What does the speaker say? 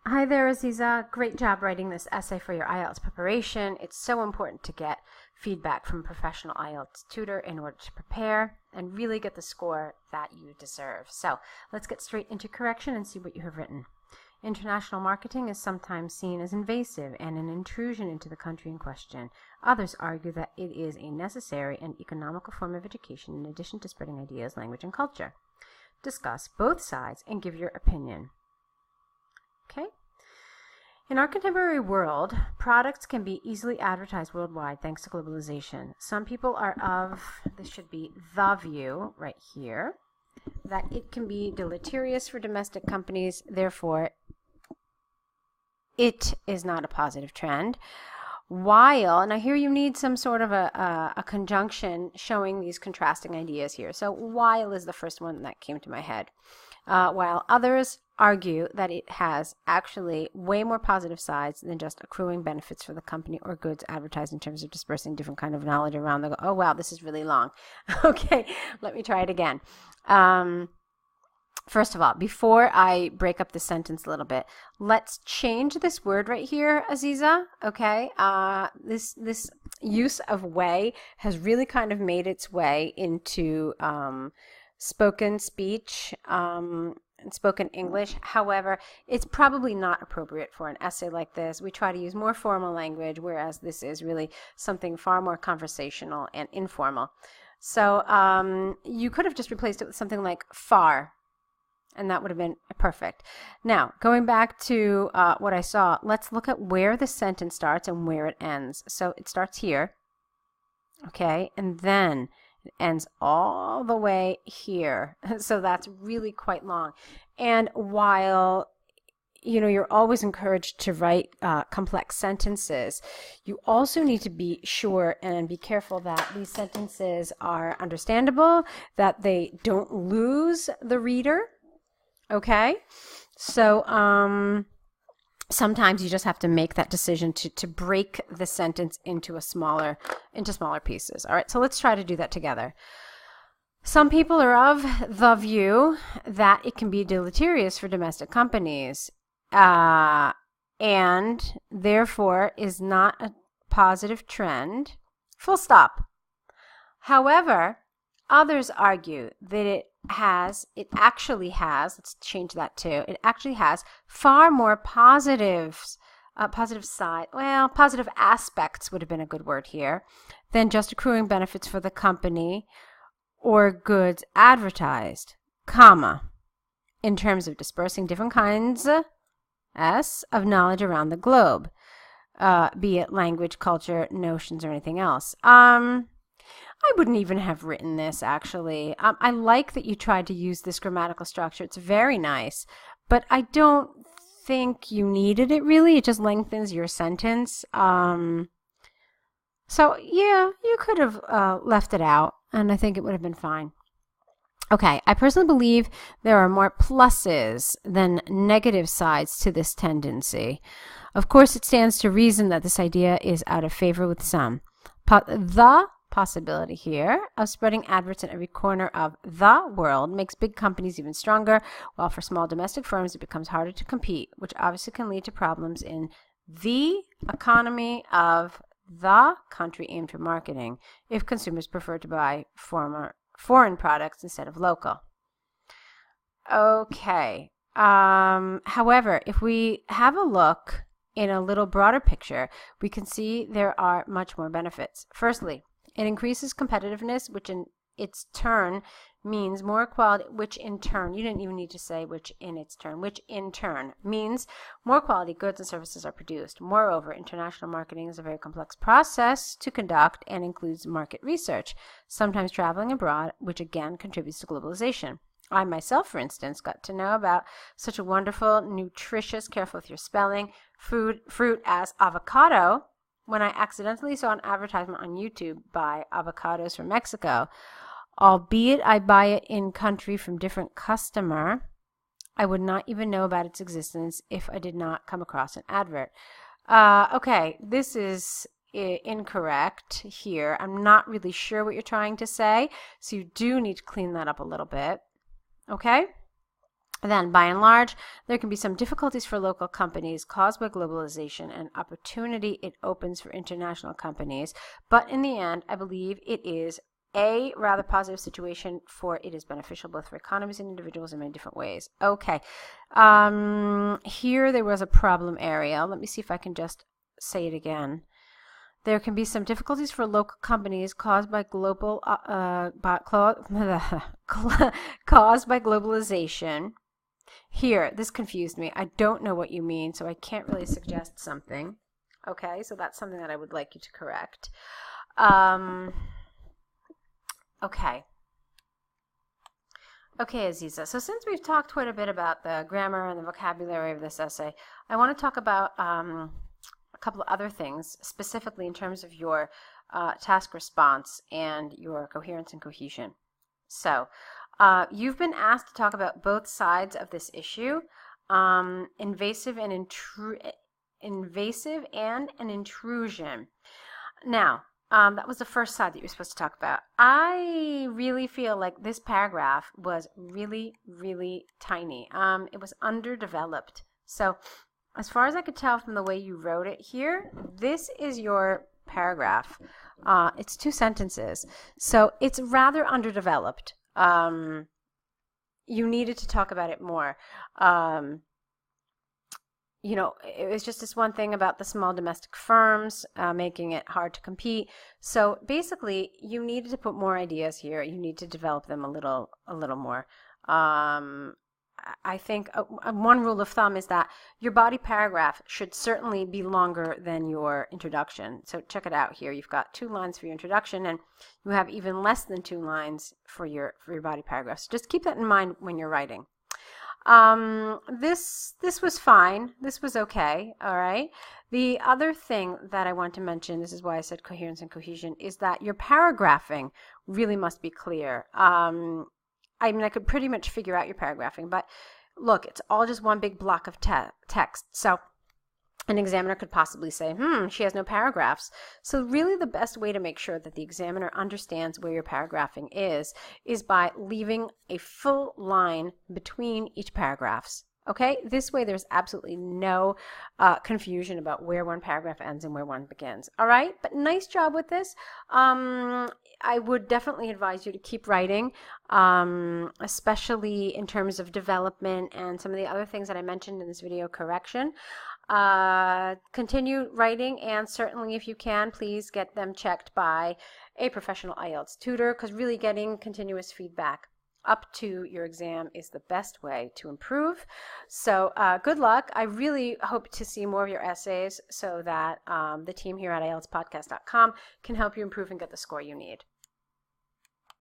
Hi there, Aziza. Great job writing this essay for your IELTS preparation. It's so important to get feedback from a professional IELTS tutor in order to prepare and really get the score that you deserve. So let's get straight into correction and see what you have written. International marketing is sometimes seen as invasive and an intrusion into the country in question. Others argue that it is a necessary and economical form of education in addition to spreading ideas, language, and culture. Discuss both sides and give your opinion. Okay? In our contemporary world, products can be easily advertised worldwide thanks to globalization. Some people are of, this should be the view right here, that it can be deleterious for domestic companies, therefore it is not a positive trend. While, now here you need some sort of a conjunction showing these contrasting ideas here. So while is the first one that came to my head. While others argue that it has actually way more positive sides than just accruing benefits for the company or goods advertised in terms of dispersing different kind of knowledge around the, oh wow, this is really long. Okay, let me try it again. First of all, before I break up the sentence a little bit, let's change this word right here, Aziza, okay? This use of way has really kind of made its way into spoken speech and spoken English. However, it's probably not appropriate for an essay like this. We try to use more formal language, whereas this is really something far more conversational and informal. So you could have just replaced it with something like far, and that would have been perfect. Now, going back to what I saw, let's look at where the sentence starts and where it ends. So it starts here, okay, and then it ends all the way here. So that's really quite long. And while you're always encouraged to write complex sentences, you also need to be sure and be careful that these sentences are understandable, that they don't lose the reader. Okay, so sometimes you just have to make that decision to break the sentence into smaller pieces. All right, so let's try to do that together. Some people are of the view that it can be deleterious for domestic companies and therefore is not a positive trend, full stop. However, others argue that it actually has, let's change that too, it actually has far more positive aspects would have been a good word here, than just accruing benefits for the company or goods advertised, comma, in terms of dispersing different kinds of knowledge around the globe, be it language, culture, notions, or anything else. I wouldn't even have written this, actually. I like that you tried to use this grammatical structure. It's very nice, but I don't think you needed it, really. It just lengthens your sentence. So, yeah, you could have left it out, and I think it would have been fine. Okay, I personally believe there are more pluses than negative sides to this tendency. Of course, it stands to reason that this idea is out of favor with some. The possibility here of spreading adverts in every corner of the world makes big companies even stronger, while for small domestic firms it becomes harder to compete, which obviously can lead to problems in the economy of the country aimed for marketing if consumers prefer to buy foreign products instead of local. Okay. However, if we have a look in a little broader picture, we can see there are much more benefits. Firstly, it increases competitiveness, which in its turn means more quality, which in turn, you didn't even need to say which in its turn, which in turn means more quality goods and services are produced. Moreover, international marketing is a very complex process to conduct and includes market research, sometimes traveling abroad, which again contributes to globalization. I myself, for instance, got to know about such a wonderful, nutritious, careful with your spelling, fruit as avocado when I accidentally saw an advertisement on YouTube by avocados from Mexico. Albeit I buy it in country from different customer, I would not even know about its existence if I did not come across an advert. Okay, this is incorrect here. I'm not really sure what you're trying to say, so you do need to clean that up a little bit. Okay? Then, by and large, there can be some difficulties for local companies caused by globalization and opportunity it opens for international companies. But in the end, I believe it is a rather positive situation, for it is beneficial both for economies and individuals in many different ways. Okay. Here there was a problem area. Let me see if I can just say it again. There can be some difficulties for local companies caused by caused by globalization. Here, this confused me. I don't know what you mean, so I can't really suggest something. Okay, so that's something that I would like you to correct. Okay. Okay, Aziza. So since we've talked quite a bit about the grammar and the vocabulary of this essay, I want to talk about a couple of other things, specifically in terms of your task response and your coherence and cohesion. So, you've been asked to talk about both sides of this issue, invasive and an intrusion. Now, that was the first side that you're supposed to talk about. I really feel like this paragraph was really, really tiny. It was underdeveloped. So, as far as I could tell from the way you wrote it here, this is your paragraph. It's 2 sentences. So it's rather underdeveloped. You needed to talk about it more. You know, it was just this one thing about the small domestic firms making it hard to compete. So basically, you needed to put more ideas here. You need to develop them a little more. I think one rule of thumb is that your body paragraph should certainly be longer than your introduction. So check it out here. You've got 2 lines for your introduction, and you have even less than 2 lines for your body paragraph. So just keep that in mind when you're writing. This was fine. This was okay. All right. The other thing that I want to mention, this is why I said coherence and cohesion, is that your paragraphing really must be clear. I mean, I could pretty much figure out your paragraphing, but look, it's all just one big block of text. So an examiner could possibly say, she has no paragraphs. So really the best way to make sure that the examiner understands where your paragraphing is by leaving a full line between each paragraphs. Okay, this way there's absolutely no confusion about where one paragraph ends and where one begins. All right, but nice job with this. I would definitely advise you to keep writing, especially in terms of development and some of the other things that I mentioned in this video correction. Continue writing, and certainly if you can, please get them checked by a professional IELTS tutor, because really getting continuous feedback up to your exam is the best way to improve. So good luck. I really hope to see more of your essays so that the team here at IELTSpodcast.com can help you improve and get the score you need.